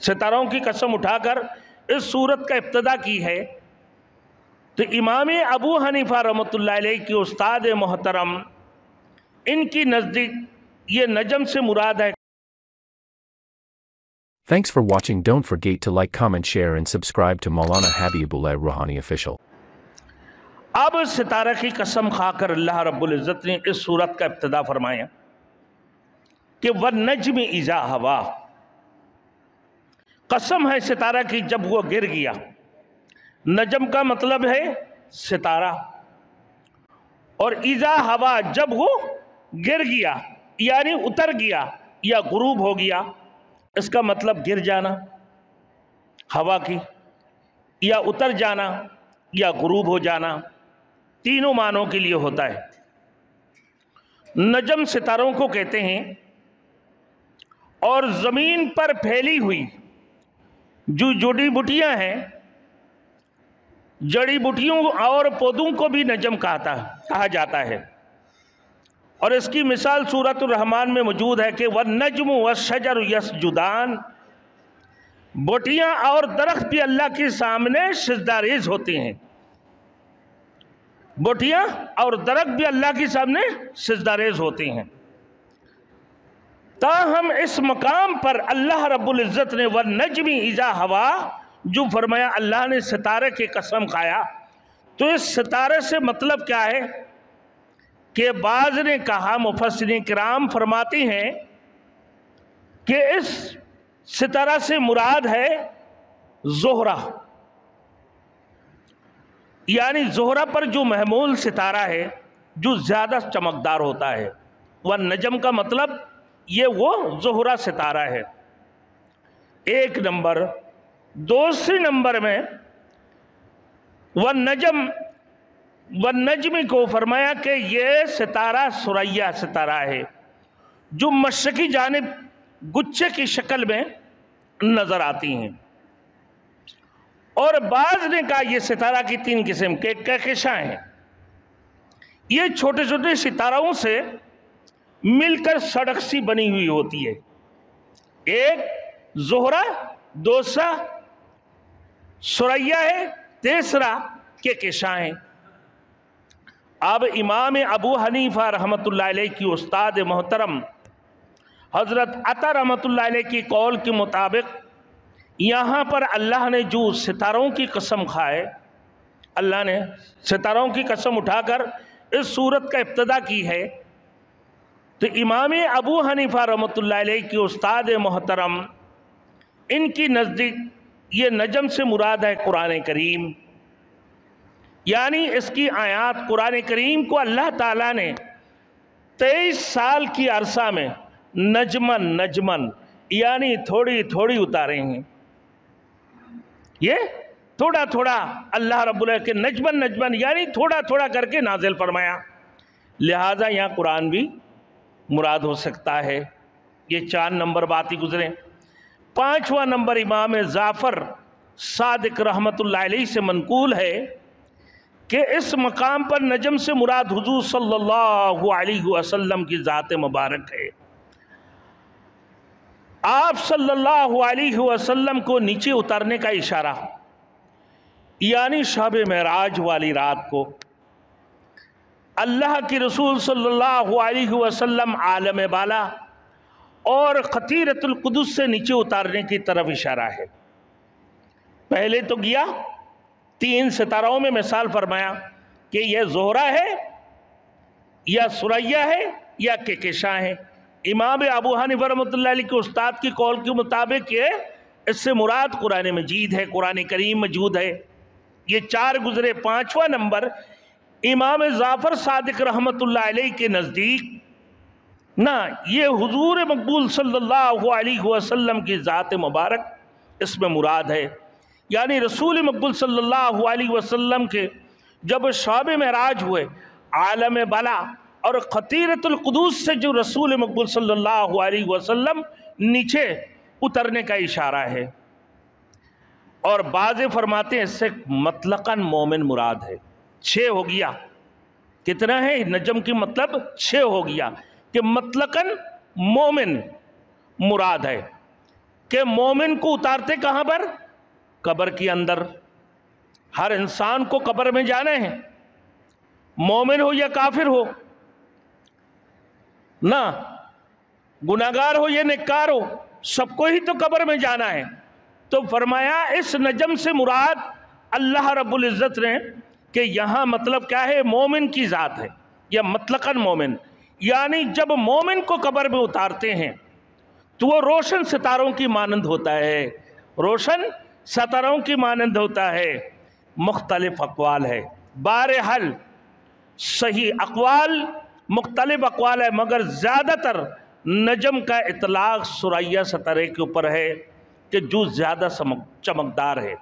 सितारों की कसम उठाकर इस सूरत का इब्तिदा की है, तो इमाम अबू हनीफा रहमतुल्लाह अलैह की उस्ताद मोहतरम, इनकी नज़दीक ये नजम से मुराद है। Thanks for watching. Don't forget to like, comment, share and subscribe to Maulana Habibullah Ruhani Official. अब सितारा की कसम खाकर अल्लाह रब्बुल इज़्ज़त ने इस सूरत का इब्तिदा फरमाया कि वन्नज्मि इज़ा हवा, कसम है सितारा की जब वो गिर गया। नजम का मतलब है सितारा, और इज़ा हवा जब वो गिर गया यानी उतर गया या गुरूब हो गया, इसका मतलब गिर जाना हवा की, या उतर जाना या गुरूब हो जाना, तीनों मानों के लिए होता है। नजम सितारों को कहते हैं, और जमीन पर फैली हुई जो जड़ी बूटियां हैं, जड़ी बूटियों और पौधों को भी नजम कहा जाता है। और इसकी मिसाल सूरतुर रहमान में मौजूद है कि वन्नज्मु वश्शजरु यसजुदान, बूटियां और दरख्त भी अल्लाह के सामने सिजदारेज होते हैं। बूटियां और दरख्त भी अल्लाह के सामने सिजदारेज होते हैं। ताहम इस मकाम पर अल्लाह रब्बुल इज़्ज़त ने वन्नज्मि इज़ा हवा जो फरमाया, अल्लाह ने सितारे की कसम खाया, तो इस सितारे से मतलब क्या है कि बाज़ ने कहा, मुफस्सिरीन किराम फरमाते हैं कि इस सितारा से मुराद है ज़ोहरा, यानी ज़ोहरा पर जो महमूल सितारा है जो ज़्यादा चमकदार होता है। वह नजम का मतलब ये वो ज़ोहरा सितारा है, एक नंबर। दूसरे नंबर में वन्नज्मि को फरमाया कि ये सितारा सुरैया सितारा है जो मशरक़ी जानिब गुच्छे की शक्ल में नज़र आती हैं। और बाज़ ने कहा ये सितारा की तीन किस्म के कहकशां हैं। ये छोटे छोटे सितारों से मिलकर सड़क सी बनी हुई होती है, एक ज़ोहरा, दूसरा सुरैया है, तीसरा कहकशां है। अब इमाम अबू हनीफा रहमतुल्लाह अलैह की उस्ताद मोहतरम हज़रत अता रहमतुल्लाह अलैह की कौल के मुताबिक यहाँ पर अल्लाह ने जो सितारों की कसम खाए, अल्लाह ने सितारों की कसम उठाकर इस सूरत का इब्तिदा की है, तो इमाम अबू हनीफा रहमतुल्लाह अलैह की उस्ताद मोहतरम, इनकी नज़दीक ये नजम से मुराद है कुरान करीम, यानी इसकी आयात कुरान करीम को अल्लाह ताला ने 23 साल की अरसा में नजमन नजमन यानी थोड़ी थोड़ी उतारे हैं। ये थोड़ा थोड़ा अल्लाह रब्बुल के नजमन नजमन यानी थोड़ा थोड़ा करके नाजिल फरमाया, लिहाजा यहाँ कुरान भी मुराद हो सकता है। ये 4 नंबर बात ही गुजरे। 5वां नंबर इमाम जाफ़र सादिक रहमतुल्लाह अलैह से मनकूल है कि इस मकाम पर नजम से मुराद हुजूर सल्लल्लाहु अलैहि वसल्लम की ज़ात मुबारक है। आप सल्लल्लाहु अलैहि वसल्लम को नीचे उतरने का इशारा, यानी शब मेराज वाली रात को अल्लाह के रसूल सल्लल्लाहु अलैहि वसल्लम आलम बाला और खतीरतुल कुदुस से नीचे उतारने की तरफ इशारा है। पहले तो गया 3 सितारों में मिसाल फरमाया कि यह ज़ोहरा है या सुरैया है या कहकशां है। इमाम अबू हनीफा रहमतुल्लाह अलैह के उस्ताद की कौल के मुताबिक ये इससे मुराद कुरान मजीद है, कुरान करीम मौजूद है। ये 4 गुजरे। 5वां नंबर इमाम जाफ़र सादिक रहमतुल्लाह अलैह के नज़दीक ना ये हुजूर मकबूल सल्लल्लाहु अलैहि वसल्लम की ज़ात मुबारक इसमें मुराद है, यानी रसूल मकबूल सल्लल्लाहु अलैहि वसल्लम के जब शब मेराज हुए आलम बाला और खतीरतुल कुदूस से जो रसूल मकबूल सल्लल्लाहु अलैहि वसल्लम नीचे उतरने का इशारा है। और बाज़ फरमाते हैं इससे मतलकन मोमिन मुराद है। 6 हो गया। कितना है नजम की मतलब 6 हो गया कि मतलकन मोमिन मुराद है। कि मोमिन को उतारते कहां पर? कब्र के अंदर। हर इंसान को कब्र में जाना है, मोमिन हो या काफिर हो ना, गुनाहगार हो या नेककार हो, सबको ही तो कब्र में जाना है। तो फरमाया इस नजम से मुराद अल्लाह रब्बुल इज़्ज़त ने कि यहाँ मतलब क्या है, मोमिन की ज़ात है या मतलकन मोमिन, यानी जब मोमिन को कब्र में उतारते हैं तो वो रोशन सितारों की मानंद होता है, रोशन सितारों की मानंद होता है। मुख्तलिफ अक़वाल है, बारहल सही अक़वाल, मुख्तलिफ अक़वाल है, मगर ज़्यादातर नजम का इतलाक़ सुरैया सितारे के ऊपर है कि जो ज़्यादा चमकदार है।